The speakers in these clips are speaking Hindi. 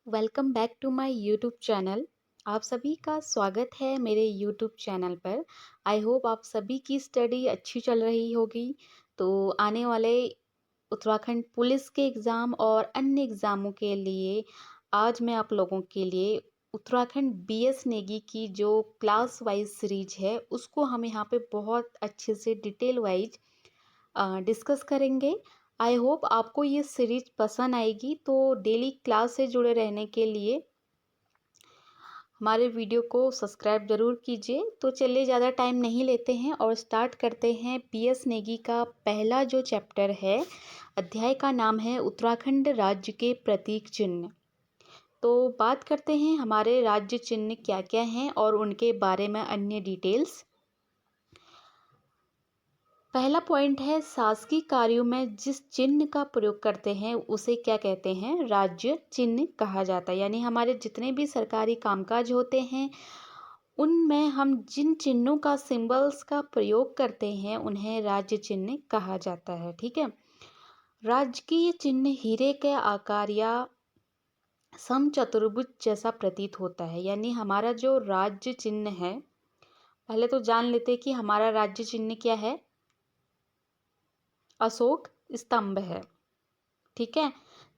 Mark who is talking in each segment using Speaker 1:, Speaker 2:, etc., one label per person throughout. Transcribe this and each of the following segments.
Speaker 1: Welcome back to my YouTube channel. आप सभी का स्वागत है मेरे यूट्यूब चैनल पर। आई होप आप सभी की स्टडी अच्छी चल रही होगी। तो आने वाले उत्तराखंड पुलिस के एग्ज़ाम और अन्य एग्ज़ामों के लिए आज मैं आप लोगों के लिए उत्तराखंड बीएस नेगी की जो क्लास वाइज सीरीज है उसको हम यहाँ पे बहुत अच्छे से डिटेल वाइज डिस्कस करेंगे। आई होप आपको ये सीरीज पसंद आएगी। तो डेली क्लास से जुड़े रहने के लिए हमारे वीडियो को सब्सक्राइब ज़रूर कीजिए। तो चलिए ज़्यादा टाइम नहीं लेते हैं और स्टार्ट करते हैं। बीएस नेगी का पहला जो चैप्टर है, अध्याय का नाम है उत्तराखंड राज्य के प्रतीक चिन्ह। तो बात करते हैं हमारे राज्य चिन्ह क्या क्या हैं और उनके बारे में अन्य डिटेल्स। पहला पॉइंट है, शासकीय कार्यों में जिस चिन्ह का प्रयोग करते हैं उसे क्या कहते हैं, राज्य चिन्ह कहा जाता है। यानी हमारे जितने भी सरकारी कामकाज होते हैं उनमें हम जिन चिन्हों का सिंबल्स का प्रयोग करते हैं उन्हें राज्य चिन्ह कहा जाता है। ठीक है। राजकीय चिन्ह हीरे के आकार या समचतुर्भुज जैसा प्रतीत होता है। यानी हमारा जो राज्य चिन्ह है, पहले तो जान लेते हैं कि हमारा राज्य चिन्ह क्या है। अशोक स्तंभ है। ठीक है।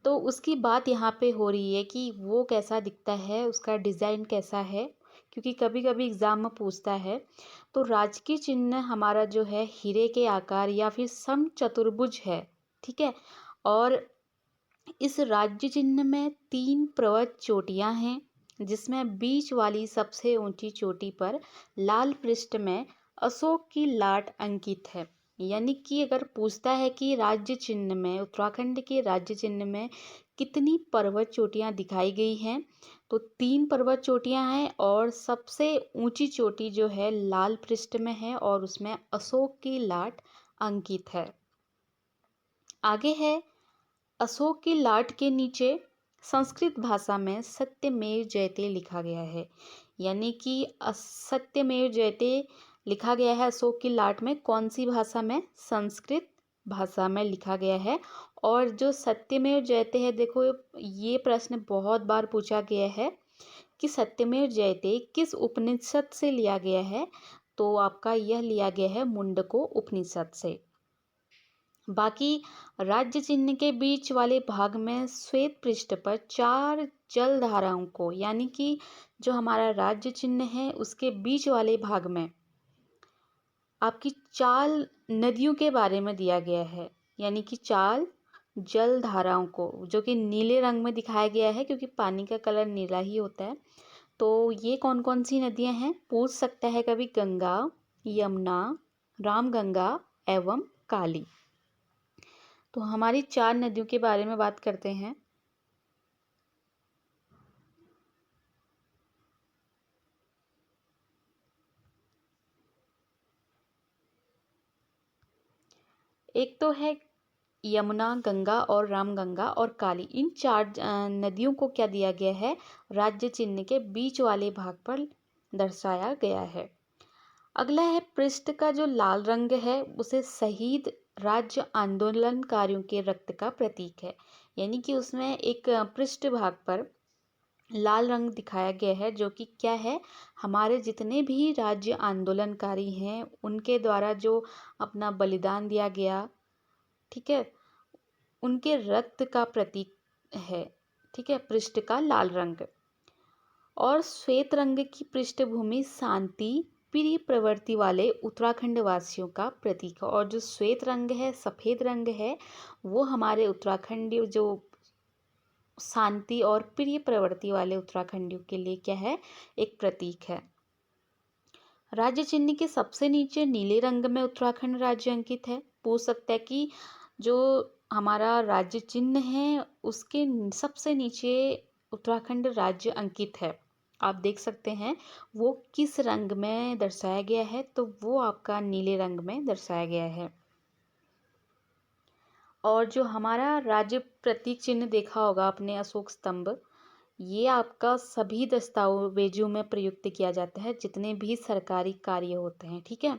Speaker 1: तो उसकी बात यहाँ पे हो रही है कि वो कैसा दिखता है, उसका डिज़ाइन कैसा है, क्योंकि कभी कभी एग्जाम में पूछता है। तो राजकीय चिन्ह हमारा जो है हीरे के आकार या फिर समचतुर्भुज है। ठीक है। और इस राज्य चिन्ह में 3 पर्वत चोटियां हैं, जिसमें बीच वाली सबसे ऊंची चोटी पर लाल पृष्ठ में अशोक की लाट अंकित है। यानी कि अगर पूछता है कि राज्य चिन्ह में, उत्तराखंड के राज्य चिन्ह में कितनी पर्वत चोटियां दिखाई गई हैं, तो 3 पर्वत चोटियां हैं और सबसे ऊंची चोटी जो है लाल पृष्ठ में है और उसमें अशोक की लाट अंकित है। आगे है, अशोक की लाट के नीचे संस्कृत भाषा में सत्यमेव जयते लिखा गया है। यानी कि सत्यमेव जयते लिखा गया है अशोक की लाट में। कौन सी भाषा में? संस्कृत भाषा में लिखा गया है। और जो सत्यमेव जयते है, देखो ये प्रश्न बहुत बार पूछा गया है कि सत्यमेव जयते किस उपनिषद से लिया गया है। तो आपका यह लिया गया है मुंडको उपनिषद से। बाकी राज्य चिन्ह के बीच वाले भाग में श्वेत पृष्ठ पर 4 जल धाराओं को, यानी कि जो हमारा राज्य चिन्ह है उसके बीच वाले भाग में आपकी 4 नदियों के बारे में दिया गया है। यानी कि 4 जल धाराओं को, जो कि नीले रंग में दिखाया गया है क्योंकि पानी का कलर नीला ही होता है। तो ये कौन कौन सी नदियां हैं पूछ सकता है कभी। गंगा, यमुना, रामगंगा एवं काली। तो हमारी 4 नदियों के बारे में बात करते हैं। एक तो है यमुना, गंगा और रामगंगा और काली। इन 4 नदियों को क्या दिया गया है, राज्य चिन्ह के बीच वाले भाग पर दर्शाया गया है। अगला है, पृष्ठ का जो लाल रंग है उसे शहीद राज्य आंदोलनकारियों के रक्त का प्रतीक है। यानी कि उसमें एक पृष्ठ भाग पर लाल रंग दिखाया गया है, जो कि क्या है, हमारे जितने भी राज्य आंदोलनकारी हैं उनके द्वारा जो अपना बलिदान दिया गया, ठीक है, उनके रक्त का प्रतीक है। ठीक है, पृष्ठ का लाल रंग। और श्वेत रंग की पृष्ठभूमि शांति प्रिय प्रवृत्ति वाले उत्तराखंड वासियों का प्रतीक है। और जो श्वेत रंग है, सफ़ेद रंग है, वो हमारे उत्तराखंड जो शांति और प्रिय प्रवृत्ति वाले उत्तराखंडियों के लिए क्या है, एक प्रतीक है। राज्य चिन्ह के सबसे नीचे नीले रंग में उत्तराखंड राज्य अंकित है। पूछ सकता है कि जो हमारा राज्य चिन्ह है उसके सबसे नीचे उत्तराखंड राज्य अंकित है, आप देख सकते हैं वो किस रंग में दर्शाया गया है। तो वो आपका नीले रंग में दर्शाया गया है। और जो हमारा राज्य प्रतीक चिन्ह देखा होगा आपने, अशोक स्तंभ, ये आपका सभी दस्तावेजों में प्रयुक्त किया जाता है जितने भी सरकारी कार्य होते हैं। ठीक है।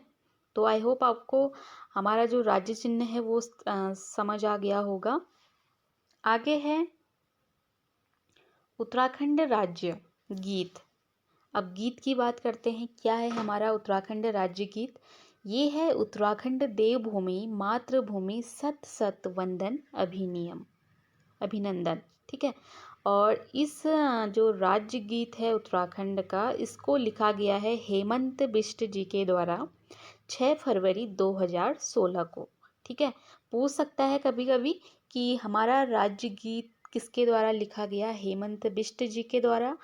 Speaker 1: तो आई होप आपको हमारा जो राज्य चिन्ह है वो समझ आ गया होगा। आगे है उत्तराखंड राज्य गीत। अब गीत की बात करते हैं, क्या है हमारा उत्तराखंड राज्य गीत। ये है उत्तराखंड देवभूमि मातृभूमि सत सत वंदन अभिनियम अभिनंदन, ठीक है। और इस जो राज्य गीत है उत्तराखंड का, इसको लिखा गया है हेमंत बिष्ट जी के द्वारा 6 फरवरी 2016 को, ठीक है। पूछ सकता है कभी कभी कि हमारा राज्य गीत किसके द्वारा लिखा गया, हेमंत बिष्ट जी के द्वारा,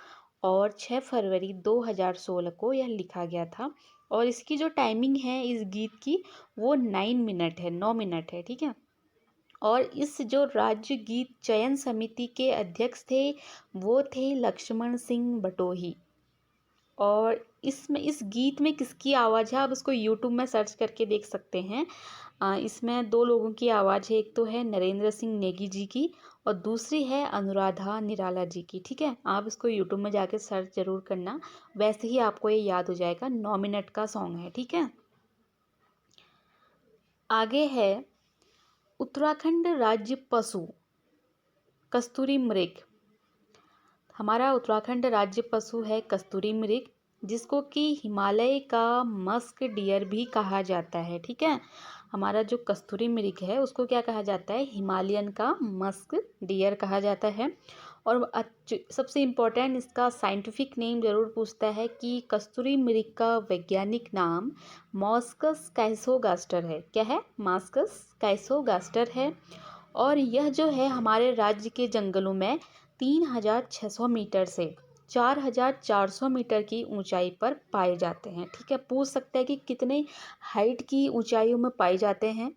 Speaker 1: और 6 फरवरी 2016 को यह लिखा गया था। और इसकी जो टाइमिंग है इस गीत की, वो 9 मिनट है, ठीक है। और इस जो राज्य गीत चयन समिति के अध्यक्ष थे, वो थे लक्ष्मण सिंह बटोही। और इस गीत में किसकी आवाज़ है, आप इसको यूट्यूब में सर्च करके देख सकते हैं। इसमें 2 लोगों की आवाज़ है, एक तो है नरेंद्र सिंह नेगी जी की और दूसरी है अनुराधा निराला जी की, ठीक है। आप इसको यूट्यूब में जाके सर्च जरूर करना, वैसे ही आपको ये याद हो जाएगा। 9 मिनट का सॉन्ग है, ठीक है। आगे है उत्तराखंड राज्य पशु कस्तूरी मृग। हमारा उत्तराखंड राज्य पशु है कस्तूरी मृग, जिसको कि हिमालय का मस्क डियर भी कहा जाता है, ठीक है। हमारा जो कस्तूरी मृग है उसको क्या कहा जाता है, हिमालयन का मस्क डियर कहा जाता है। और सबसे इम्पोर्टेंट इसका साइंटिफिक नेम जरूर पूछता है कि कस्तूरी मृग का वैज्ञानिक नाम मॉस्कस कैसोगास्टर है। क्या है, मॉस्कस कैसोगास्टर है। और यह जो है हमारे राज्य के जंगलों में 3600 मीटर से 4400 मीटर की ऊंचाई पर पाए जाते हैं, ठीक है। पूछ सकते हैं कि कितने हाइट की ऊंचाइयों में पाए जाते हैं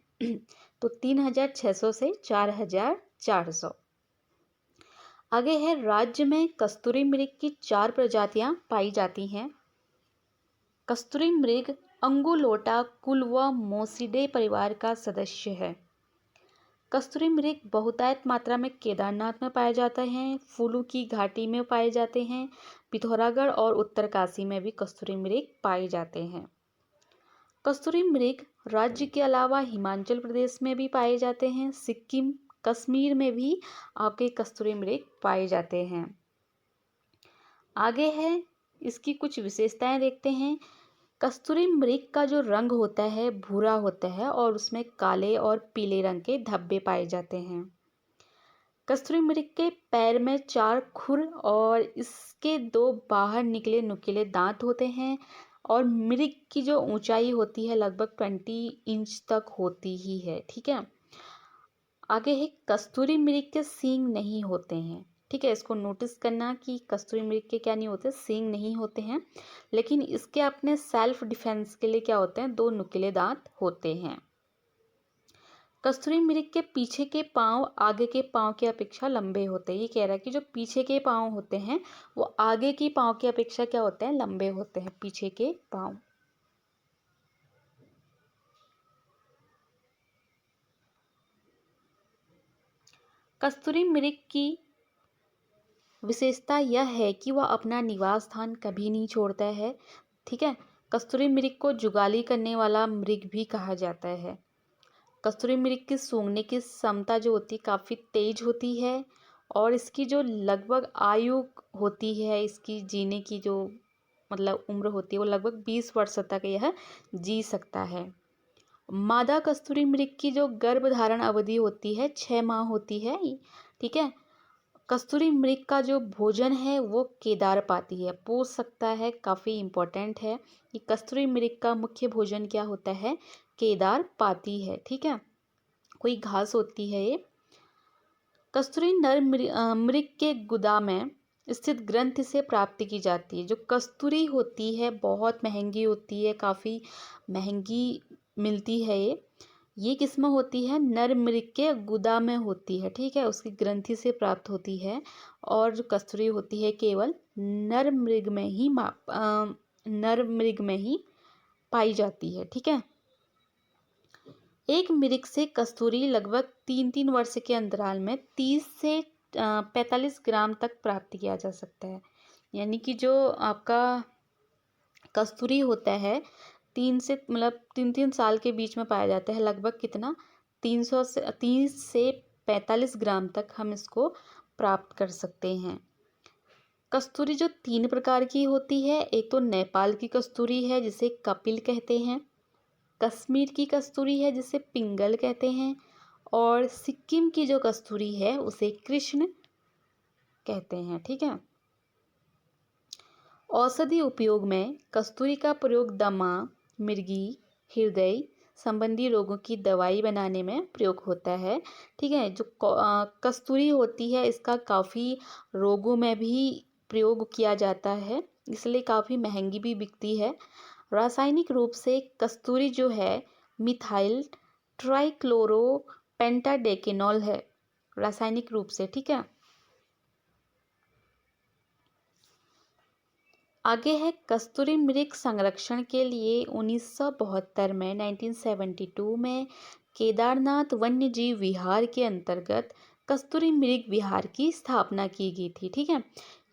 Speaker 1: तो 3600 से 4400। आगे है, राज्य में कस्तूरी मृग की 4 प्रजातियां पाई जाती हैं। कस्तूरी मृग अंगुलोटा कुल व मोसिडे परिवार का सदस्य है। कस्तूरी मृग बहुतायत मात्रा में केदारनाथ में पाए जाते हैं, फूलू की घाटी में पाए जाते हैं, पिथौरागढ़ और उत्तरकाशी में भी कस्तूरी मृग पाए जाते हैं। कस्तूरी मृग राज्य के अलावा हिमाचल प्रदेश में भी पाए जाते हैं, सिक्किम कश्मीर में भी आपके कस्तूरी मृग पाए जाते हैं। आगे है, इसकी कुछ विशेषताएं देखते हैं। कस्तूरी मृग का जो रंग होता है भूरा होता है और उसमें काले और पीले रंग के धब्बे पाए जाते हैं। कस्तूरी मृग के पैर में 4 खुर और इसके 2 बाहर निकले नुकीले दांत होते हैं। और मृग की जो ऊंचाई होती है लगभग 20 इंच तक होती ही है, ठीक है। आगे है, कस्तूरी मृग के सींग नहीं होते हैं, ठीक है। इसको नोटिस करना कि कस्तूरी मृग के क्या नहीं होते, सींग नहीं होते हैं। लेकिन इसके अपने सेल्फ डिफेंस के लिए क्या होते हैं, 2 नुकीले दांत होते हैं। कस्तूरी मृग के पीछे के पांव आगे के पांव की अपेक्षा लंबे होते हैं। ये कह रहा है कि जो पीछे के पांव होते हैं वो आगे की पांव की अपेक्षा क्या होते हैं, लंबे होते हैं पीछे के पांव। कस्तूरी मृग की विशेषता यह है कि वह अपना निवास स्थान कभी नहीं छोड़ता है, ठीक है। कस्तूरी मृग को जुगाली करने वाला मृग भी कहा जाता है। कस्तूरी मृग की सूंघने की क्षमता जो होती है काफ़ी तेज होती है। और इसकी जो लगभग आयु होती है, इसकी जीने की जो मतलब उम्र होती है, वो लगभग 20 वर्ष तक यह जी सकता है। मादा कस्तूरी मृग की जो गर्भधारण अवधि होती है 6 माह होती है, ठीक है। कस्तूरी मृग का जो भोजन है वो केदार पाती है। पूछ सकता है, काफ़ी इम्पोर्टेंट है कि कस्तूरी मृग का मुख्य भोजन क्या होता है, केदार पाती है, ठीक है। कोई घास होती है ये। कस्तूरी नर मृग के गुदा में स्थित ग्रंथि से प्राप्त की जाती है। जो कस्तूरी होती है बहुत महंगी होती है, काफ़ी महंगी मिलती है ये किस में होती है, नर मृग के गुदा में होती है, ठीक है। उसकी ग्रंथि से प्राप्त होती है। और जो कस्तूरी होती है केवल नर मृग में ही पाई जाती है, ठीक है। एक मृग से कस्तूरी लगभग 3-3 वर्ष के अंतराल में 30 से 45 ग्राम तक प्राप्त किया जा सकता है। यानी कि जो आपका कस्तूरी होता है 3 साल के बीच में पाया जाता है। लगभग कितना, 30 से 45 ग्राम तक हम इसको प्राप्त कर सकते हैं। कस्तूरी जो 3 प्रकार की होती है, एक तो नेपाल की कस्तूरी है जिसे कपिल कहते हैं, कश्मीर की कस्तूरी है जिसे पिंगल कहते हैं, और सिक्किम की जो कस्तूरी है उसे कृष्ण कहते हैं। ठीक है। औषधि उपयोग में कस्तूरी का प्रयोग दमा, मिर्गी, हृदय संबंधी रोगों की दवाई बनाने में प्रयोग होता है। ठीक है। जो कस्तूरी होती है इसका काफ़ी रोगों में भी प्रयोग किया जाता है, इसलिए काफ़ी महंगी भी बिकती है। रासायनिक रूप से कस्तूरी जो है मिथाइल ट्राइक्लोरो पेंटाडेकेनॉल है रासायनिक रूप से। ठीक है। आगे है कस्तूरी मृग संरक्षण के लिए 1972 में 1972 में केदारनाथ वन्य जीव विहार के अंतर्गत कस्तूरी मृग विहार की स्थापना की गई थी। ठीक है।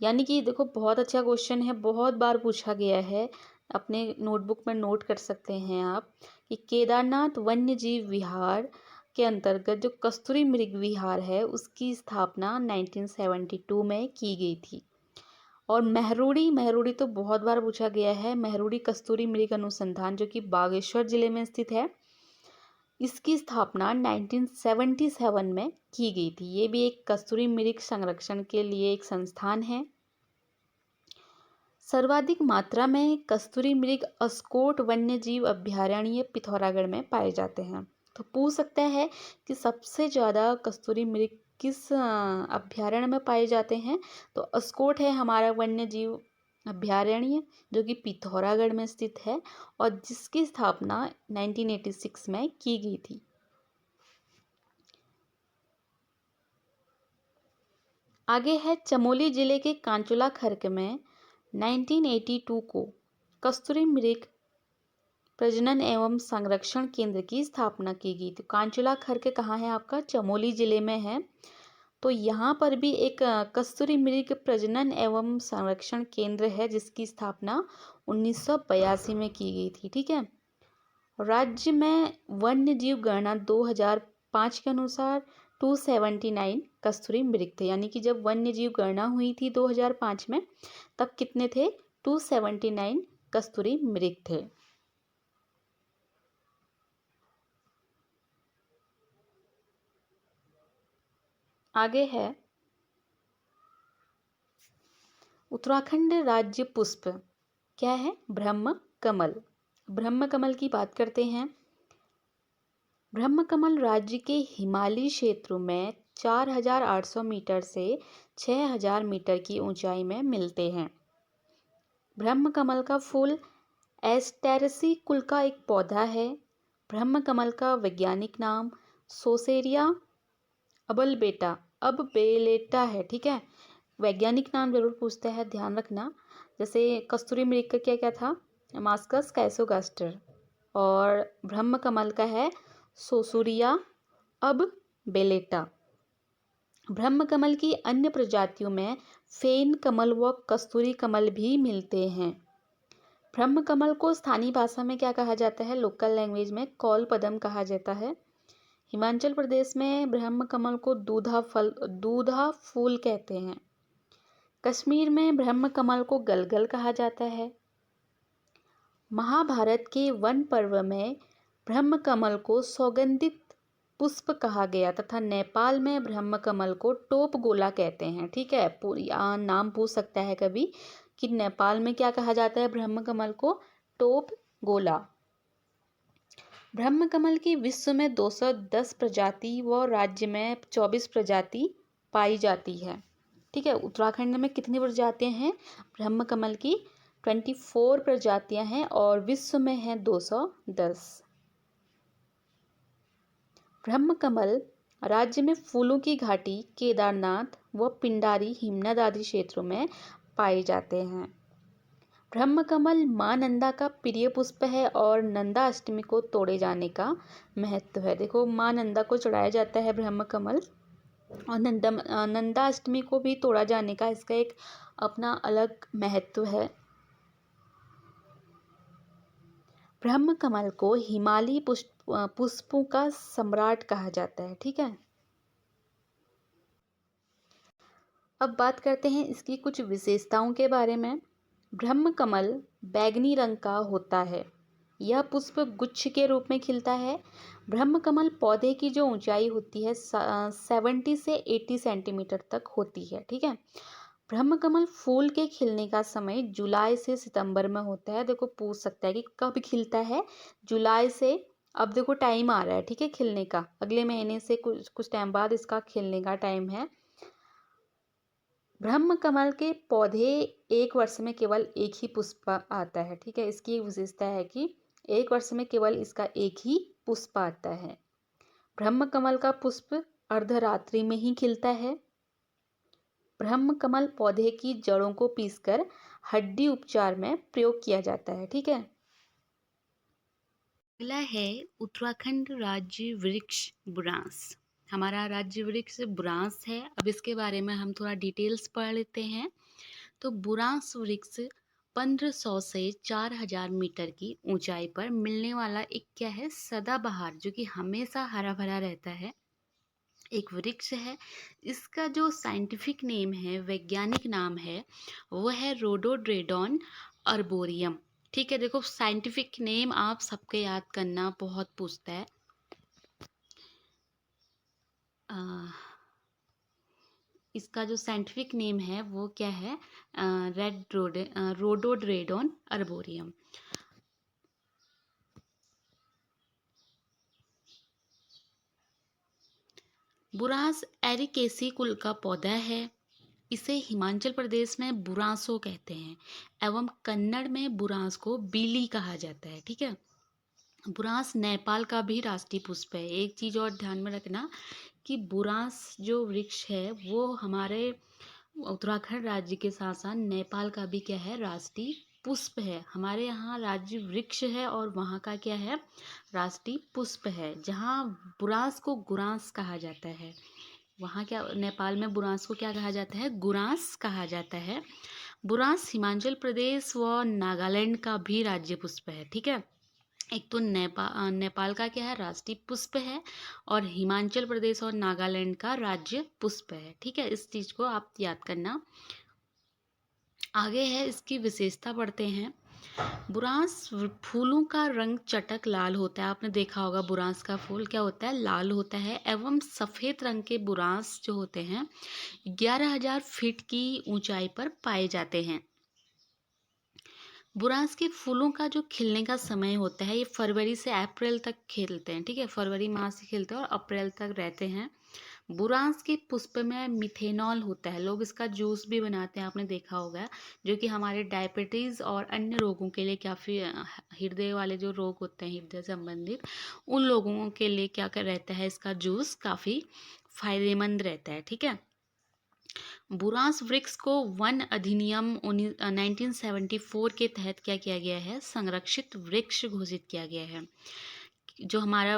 Speaker 1: यानी कि देखो बहुत अच्छा क्वेश्चन है, बहुत बार पूछा गया है, अपने नोटबुक में नोट कर सकते हैं आप कि केदारनाथ वन्य जीव विहार के अंतर्गत जो कस्तूरी मृग विहार है उसकी स्थापना 1972 में की गई थी। और मेहरुड़ी तो बहुत बार पूछा गया है, मेहरुड़ी कस्तूरी मृग अनुसंधान जो कि बागेश्वर जिले में स्थित है, इसकी स्थापना 1977 में की गई थी। ये भी एक कस्तूरी मृग संरक्षण के लिए एक संस्थान है। सर्वाधिक मात्रा में कस्तूरी मृग अस्कोट वन्य जीव अभयारण्य पिथौरागढ़ में पाए जाते हैं। तो पूछ सकता है कि सबसे ज़्यादा कस्तूरी मृग किस अभयारण्य में पाए जाते हैं, तो अस्कोट है हमारा वन्य जीव अभयारण्य जो कि पिथौरागढ़ में स्थित है और जिसकी स्थापना 1986 में की गई थी। आगे है चमोली जिले के कांचुला खर्क में 1982 को कस्तूरी मृग प्रजनन एवं संरक्षण केंद्र की स्थापना की गई थी। कांचुला खर्क कहाँ है आपका? चमोली जिले में है। तो यहाँ पर भी एक कस्तूरी मृग प्रजनन एवं संरक्षण केंद्र है जिसकी स्थापना 1982 में की गई थी। ठीक है। राज्य में वन्य जीव गणना 2005 के अनुसार 279 कस्तूरी मृग थे। यानी कि जब वन्य जीव गणना हुई थी 2005 में, तब कितने थे? 279 कस्तूरी मृग थे। आगे है उत्तराखंड राज्य पुष्प क्या है? ब्रह्म कमल। ब्रह्म कमल की बात करते हैं। ब्रह्म कमल राज्य के हिमालयी क्षेत्रों में 4800 मीटर से 6000 मीटर की ऊंचाई में मिलते हैं। ब्रह्म कमल का फूल एस्टेरेसी कुल का एक पौधा है। ब्रह्म कमल का वैज्ञानिक नाम सोसेरिया अबेलेटा है। ठीक है। वैज्ञानिक नाम जरूर पूछता है, ध्यान रखना। जैसे कस्तूरी मृग का क्या क्या था? मास्कस कैसोगास्टर। और ब्रह्म कमल का है सोसूरिया अबेलेटा। ब्रह्म कमल की अन्य प्रजातियों में फेन कमल व कस्तूरी कमल भी मिलते हैं। ब्रह्म कमल को स्थानीय भाषा में क्या कहा जाता है? लोकल लैंग्वेज में कौल पदम कहा जाता है। हिमाचल प्रदेश में ब्रह्म कमल को दूधा फूल कहते हैं। कश्मीर में ब्रह्म कमल को गलगल कहा जाता है। महाभारत के वन पर्व में ब्रह्म कमल को सौगंधित पुष्प कहा गया तथा नेपाल में ब्रह्म कमल को टोप गोला कहते हैं। ठीक है। पूरी नाम पूछ सकता है कभी कि नेपाल में क्या कहा जाता है ब्रह्म कमल को? टोप गोला। ब्रह्म कमल की विश्व में 210 प्रजाति व राज्य में 24 प्रजाति पाई जाती है। ठीक है। उत्तराखंड में कितनी प्रजातियां हैं ब्रह्म कमल की? 24 प्रजातियां हैं और विश्व में हैं 210। ब्रह्म कमल राज्य में फूलों की घाटी केदारनाथ व पिंडारी हिमनद आदि क्षेत्रों में पाए जाते हैं। ब्रह्म कमल मां नंदा का प्रिय पुष्प है और नंदा अष्टमी को तोड़े जाने का महत्व है। देखो मां नंदा को चढ़ाया जाता है ब्रह्म कमल और नंदा अष्टमी को भी तोड़ा जाने का इसका एक अपना अलग महत्व है। ब्रह्म कमल को हिमालयी पुष्पों का सम्राट कहा जाता है। ठीक है। अब बात करते हैं इसकी कुछ विशेषताओं के बारे में। ब्रह्मकमल बैंगनी रंग का होता है। यह पुष्प गुच्छ के रूप में खिलता है। ब्रह्मकमल पौधे की जो ऊंचाई होती है 70 से 80 सेंटीमीटर तक होती है। ठीक है। ब्रह्मकमल फूल के खिलने का समय जुलाई से सितंबर में होता है। देखो पूछ सकता है कि कब खिलता है। जुलाई से, अब देखो टाइम आ रहा है, ठीक है, खिलने का। अगले महीने से कुछ कुछ टाइम बाद इसका खिलने का टाइम है। ब्रह्मकमल के पौधे एक वर्ष में केवल एक ही पुष्प आता है। ठीक है। इसकी एक विशेषता है कि एक वर्ष में केवल इसका एक ही पुष्प आता है। ब्रह्मकमल का पुष्प अर्धरात्रि में ही खिलता है। ब्रह्मकमल पौधे की जड़ों को पीसकर हड्डी उपचार में प्रयोग किया जाता है। ठीक है। अगला है उत्तराखंड राज्य वृक्ष बुरांस। हमारा राज्य वृक्ष बुरांस है। अब इसके बारे में हम थोड़ा डिटेल्स पढ़ लेते हैं। तो बुरांस वृक्ष 1500 से 4000 मीटर की ऊंचाई पर मिलने वाला एक क्या है, सदाबहार, जो कि हमेशा हरा भरा रहता है, एक वृक्ष है। इसका जो साइंटिफिक नेम है, वैज्ञानिक नाम है, वो है रोडोड्रेडॉन अर्बोरियम। ठीक है। देखो साइंटिफिक नेम आप सबके याद करना बहुत पूछता है। इसका जो साइंटिफिक नेम है वो क्या है, रोडोड्रेडॉन अर्बोरियम। बुरांस एरिकेसी कुल का पौधा है। इसे हिमाचल प्रदेश में बुरांसो कहते हैं एवं कन्नड़ में बुरांस को बीली कहा जाता है। ठीक है। बुरांस नेपाल का भी राष्ट्रीय पुष्प है। एक चीज और ध्यान में रखना कि बुरांस जो वृक्ष है वो हमारे उत्तराखंड राज्य के साथ साथ नेपाल का भी क्या है, राष्ट्रीय पुष्प है। हमारे यहाँ राज्य वृक्ष है और वहाँ का क्या है, राष्ट्रीय पुष्प है। जहाँ बुरांस को गुरांस कहा जाता है, वहाँ क्या, नेपाल में बुरांस को क्या कहा जाता है, गुरांस कहा जाता है। बुरांस हिमाचल प्रदेश व नागालैंड का भी राज्य पुष्प है। ठीक है। एक तो नेपाल का क्या है, राष्ट्रीय पुष्प है, और हिमाचल प्रदेश और नागालैंड का राज्य पुष्प है। ठीक है। इस चीज को आप याद करना। आगे है इसकी विशेषता पढ़ते हैं। बुरांस फूलों का रंग चटक लाल होता है। आपने देखा होगा बुरांस का फूल क्या होता है, लाल होता है। एवं सफेद रंग के बुरांस जो होते हैं 11,000 फीट की ऊंचाई पर पाए जाते हैं। बुरांस के फूलों का जो खिलने का समय होता है ये फरवरी से अप्रैल तक खिलते हैं। ठीक है। फरवरी माह से खिलते हैं और अप्रैल तक रहते हैं। बुरांस के पुष्प में मिथेनॉल होता है। लोग इसका जूस भी बनाते हैं, आपने देखा होगा, जो कि हमारे डायबिटीज़ और अन्य रोगों के लिए काफ़ी, हृदय वाले जो रोग होते हैं हृदय संबंधित, उन लोगों के लिए क्या कर रहता है, इसका जूस काफ़ी फायदेमंद रहता है। ठीक है। बुरांस वृक्ष को वन अधिनियम 1974 के तहत क्या किया गया है, संरक्षित वृक्ष घोषित किया गया है। जो हमारा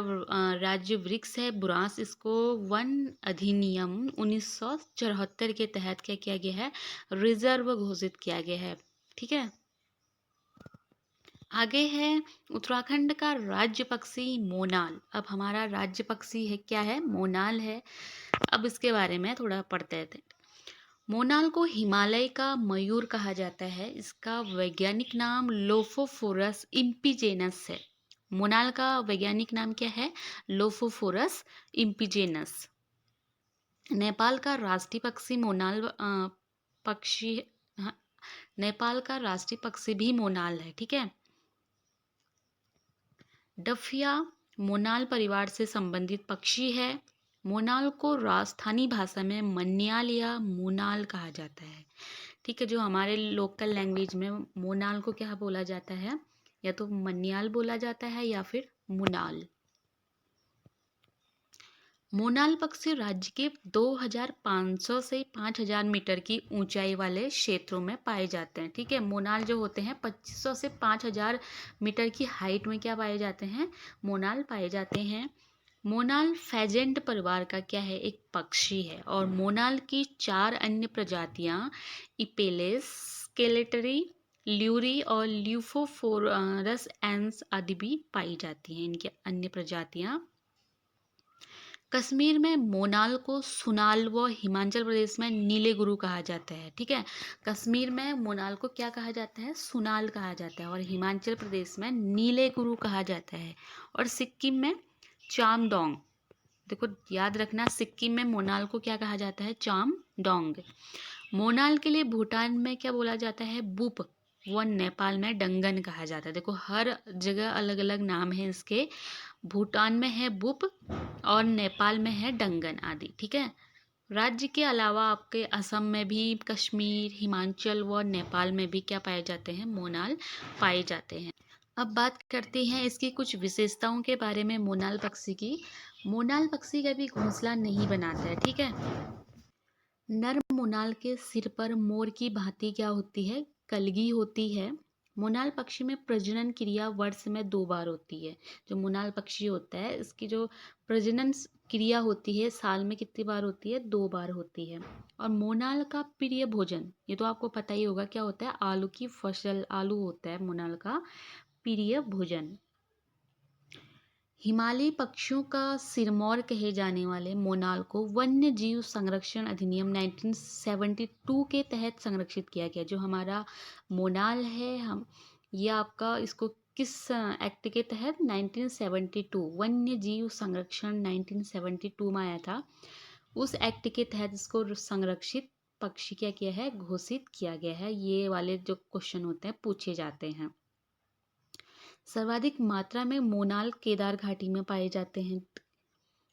Speaker 1: राज्य वृक्ष है बुरांस, इसको वन अधिनियम 1974 के तहत क्या किया गया है, रिजर्व घोषित किया गया है। ठीक है। आगे है उत्तराखंड का राज्य पक्षी मोनाल। अब हमारा राज्य पक्षी है क्या है, मोनाल है। अब इसके बारे में थोड़ा पढ़ते थे। मोनाल को हिमालय का मयूर कहा जाता है। इसका वैज्ञानिक नाम लोफोफोरस इम्पिजेनस है। मोनाल का वैज्ञानिक नाम क्या है, लोफोफोरस इम्पिजेनस। नेपाल का राष्ट्रीय पक्षी मोनाल पक्षी, हाँ, नेपाल का राष्ट्रीय पक्षी भी मोनाल है। ठीक है। डफिया मोनाल परिवार से संबंधित पक्षी है। मोनाल को राजस्थानी भाषा में मन्याल या मोनाल कहा जाता है। ठीक है। जो हमारे लोकल लैंग्वेज में मोनाल को क्या बोला जाता है, या तो मन्याल बोला जाता है या फिर मुनाल। मोनाल पक्षी राज्य के 2500 से 5000 मीटर की ऊंचाई वाले क्षेत्रों में पाए जाते हैं। ठीक है। मोनाल जो होते हैं 2500 से 5000 मीटर की हाइट में क्या पाए जाते हैं, मोनाल पाए जाते हैं। मोनाल फेजेंट परिवार का क्या है, एक पक्षी है। और मोनाल की 4 अन्य प्रजातियां इपेलेस, स्केलेटरी, ल्यूरी और ल्यूफोफोरस एंस आदि भी पाई जाती हैं। इनकी अन्य प्रजातियां कश्मीर में मोनाल को सुनाल व हिमाचल प्रदेश में नीले गुरु कहा जाता है। ठीक है, कश्मीर में मोनाल को क्या कहा जाता है? सुनाल कहा जाता है, और हिमाचल प्रदेश में नीले गुरु कहा जाता है, और सिक्किम में चामडोंग। देखो याद रखना, सिक्किम में मोनाल को क्या कहा जाता है? चामडोंग। मोनाल के लिए भूटान में क्या बोला जाता है? बुप। व नेपाल में डंगन कहा जाता है। देखो हर जगह अलग अलग नाम है इसके। भूटान में है बुप और नेपाल में है डंगन आदि। ठीक है, राज्य के अलावा आपके असम में भी, कश्मीर, हिमाचल व नेपाल में भी क्या पाए जाते हैं? मोनाल पाए जाते हैं। अब बात करते हैं इसकी कुछ विशेषताओं के बारे में मोनाल पक्षी की। मोनाल पक्षी कभी घोंसला नहीं बनाता है। ठीक है, नर मोनाल के सिर पर मोर की भांति क्या होती है? कलगी होती है। मोनाल पक्षी में प्रजनन क्रिया वर्ष में 2 बार होती है। जो मोनाल पक्षी होता है, इसकी जो प्रजनन क्रिया होती है साल में कितनी बार होती है? 2 बार होती है। और मोनाल का प्रिय भोजन, ये तो आपको पता ही होगा क्या होता है? आलू की फसल, आलू होता है मोनाल का प्रिय भोजन। हिमालयी पक्षियों का सिरमौर कहे जाने वाले मोनाल को वन्य जीव संरक्षण अधिनियम 1972 के तहत संरक्षित किया गया। जो हमारा मोनाल है, हम ये आपका इसको किस एक्ट के तहत? 1972, वन्य जीव संरक्षण 1972 में आया था। उस एक्ट के तहत इसको संरक्षित पक्षी क्या किया है? घोषित किया गया है। ये वाले जो क्वेश्चन होते हैं पूछे जाते हैं। सर्वाधिक मात्रा में मोनाल केदार घाटी में पाए जाते हैं।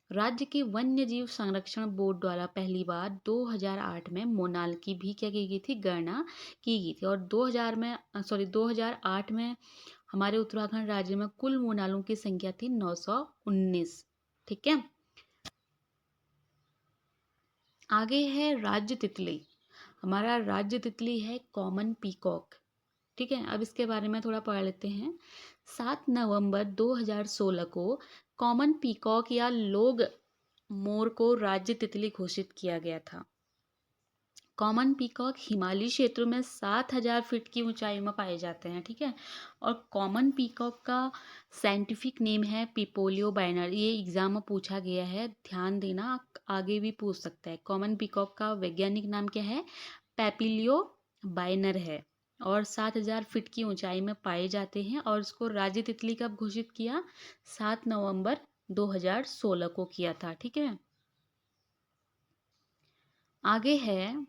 Speaker 1: राज्य के वन्य जीव संरक्षण बोर्ड द्वारा पहली बार 2008 में मोनाल की भी क्या की गई थी? गणना की गई थी। और 2008 में हमारे उत्तराखंड राज्य में कुल मोनालों की संख्या थी 919। ठीक है, आगे है राज्य तितली। हमारा राज्य तितली है कॉमन पीकॉक। ठीक है, अब इसके बारे में थोड़ा पढ़ लेते हैं। 7 नवंबर 2016 को कॉमन पीकॉक या लोग मोर को राज्य तितली घोषित किया गया था। कॉमन पीकॉक हिमालयी क्षेत्रों में 7000 फीट की ऊंचाई में पाए जाते हैं। ठीक है, और कॉमन पीकॉक का साइंटिफिक नेम है पिपोलियो बाइनर। ये एग्जाम में पूछा गया है, ध्यान देना, आगे भी पूछ सकता है। कॉमन पीकॉक का वैज्ञानिक नाम क्या है? पैपिलियो बाइनर है, और 7000 फीट की ऊंचाई में पाए जाते हैं। और इसको राज्य तितली कब घोषित किया? 7 नवंबर 2016 को किया था। ठीक है, आगे है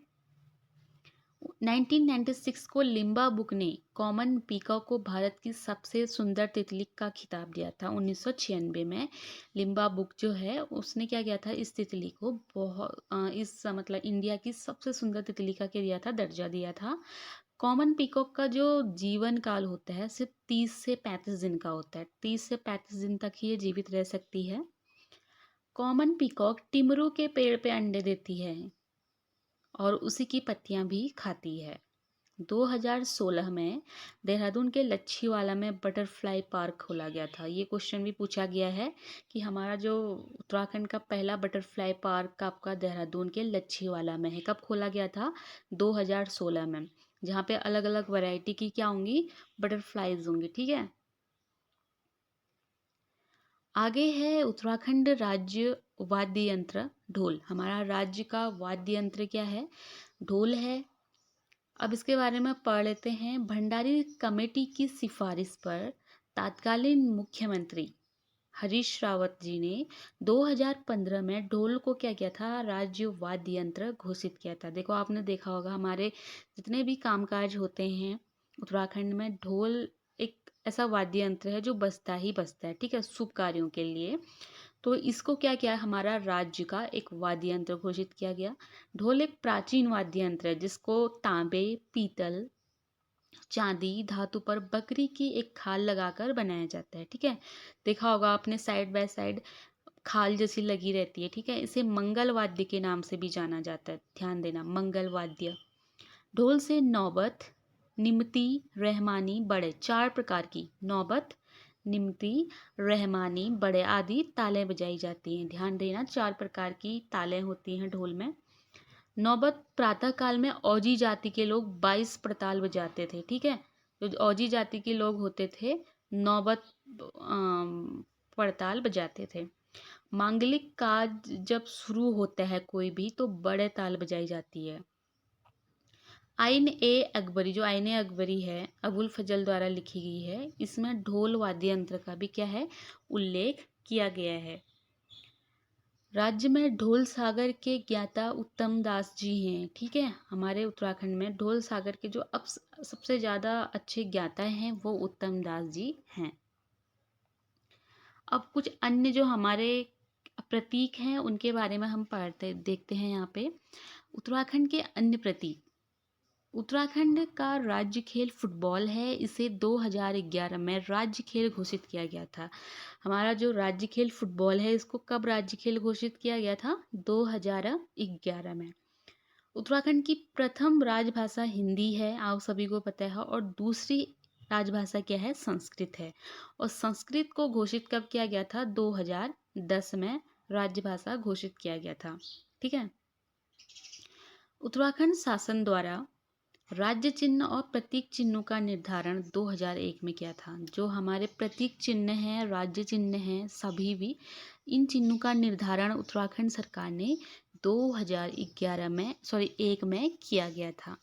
Speaker 1: 1996 को लिम्बा बुक ने कॉमन पीकॉक को भारत की सबसे सुंदर तितली का खिताब दिया था। 1996 में लिम्बा बुक जो है उसने क्या किया था? इस तितली को मतलब इंडिया की सबसे सुंदर तितली का क्या दिया था? दर्जा दिया था। कॉमन पीकॉक का जो जीवन काल होता है सिर्फ 30 से 35 दिन का होता है। 30 से 35 दिन तक ही ये जीवित रह सकती है। कॉमन पीकॉक टिमरू के पेड़ पे अंडे देती है और उसी की पत्तियां भी खाती है। 2016 में देहरादून के लच्छीवाला में बटरफ्लाई पार्क खोला गया था। ये क्वेश्चन भी पूछा गया है कि हमारा जो उत्तराखंड का पहला बटरफ्लाई पार्क आपका देहरादून के लच्छीवाला में है। कब खोला गया था? 2016 में, जहाँ पे अलग अलग वैरायटी की क्या होंगी? बटरफ्लाईज होंगी। ठीक है, आगे है उत्तराखंड राज्य वाद्य यंत्र ढोल। हमारा राज्य का वाद्य यंत्र क्या है? ढोल है। अब इसके बारे में पढ़ लेते हैं। भंडारी कमेटी की सिफारिश पर तत्कालीन मुख्यमंत्री हरीश रावत जी ने 2015 में ढोल को क्या किया था? राज्य वाद्य यंत्र घोषित किया था। देखो आपने देखा होगा हमारे जितने भी कामकाज होते हैं उत्तराखंड में, ढोल एक ऐसा वाद्य यंत्र है जो बजता ही बजता है। ठीक है, शुभ कार्यों के लिए। तो इसको क्या किया? हमारा राज्य का एक वाद्य यंत्र घोषित किया गया। ढोल एक प्राचीन वाद्य यंत्र है जिसको तांबे, पीतल, चांदी, धातु पर बकरी की एक खाल लगाकर बनाया जाता है। ठीक है, देखा होगा आपने साइड बाय साइड खाल जैसी लगी रहती है। ठीक है, इसे मंगल वाद्य के नाम से भी जाना जाता है। ध्यान देना, मंगल वाद्य। ढोल से नौबत, निमती, रहमानी, बड़े, 4 प्रकार की नौबत, निमती, रहमानी, बड़े आदि तालें बजाई जाती हैं। ध्यान देना, 4 प्रकार की तालें होती हैं ढोल में। नौबत प्रातः काल में औजी जाति के लोग 22 प्रताल बजाते थे। ठीक है, जो औजी जाति के लोग होते थे नौबत पड़ताल बजाते थे। मांगलिक काज जब शुरू होता है कोई भी तो बड़े ताल बजाई जाती है। आइन ए अकबरी, जो आइन ए अकबरी है अबुल फजल द्वारा लिखी गई है, इसमें ढोल वाद्य यंत्र का भी क्या है, उल्लेख किया गया है। राज्य में ढोल सागर के ज्ञाता उत्तम दास जी हैं। ठीक है, हमारे उत्तराखंड में ढोल सागर के जो अब सबसे ज़्यादा अच्छे ज्ञाता हैं वो उत्तम दास जी हैं। अब कुछ अन्य जो हमारे प्रतीक हैं उनके बारे में हम देखते हैं यहाँ पे। उत्तराखंड के अन्य प्रतीक। उत्तराखंड का राज्य खेल फुटबॉल है। इसे 2011 में राज्य खेल घोषित किया गया था। हमारा जो राज्य खेल फुटबॉल है, इसको कब राज्य खेल घोषित किया गया था? 2011 में। उत्तराखंड की प्रथम राजभाषा हिंदी है, आप सभी को पता है, और दूसरी राजभाषा क्या है? संस्कृत है। और संस्कृत को घोषित कब किया गया था? 2010 में राजभाषा घोषित किया गया था। ठीक है। उत्तराखंड शासन द्वारा राज्य चिन्ह और प्रतीक चिन्हों का निर्धारण 2001 में किया था। जो हमारे प्रतीक चिन्ह हैं, राज्य चिन्ह हैं, सभी भी इन चिन्हों का निर्धारण उत्तराखंड सरकार ने 2011 में 1 में किया गया था।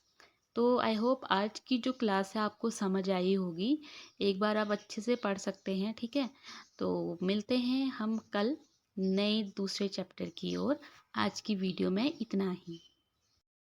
Speaker 1: तो आई होप आज की जो क्लास है आपको समझ आई होगी। एक बार आप अच्छे से पढ़ सकते हैं। ठीक है, तो मिलते हैं हम कल नए दूसरे चैप्टर की ओर। आज की वीडियो में इतना ही।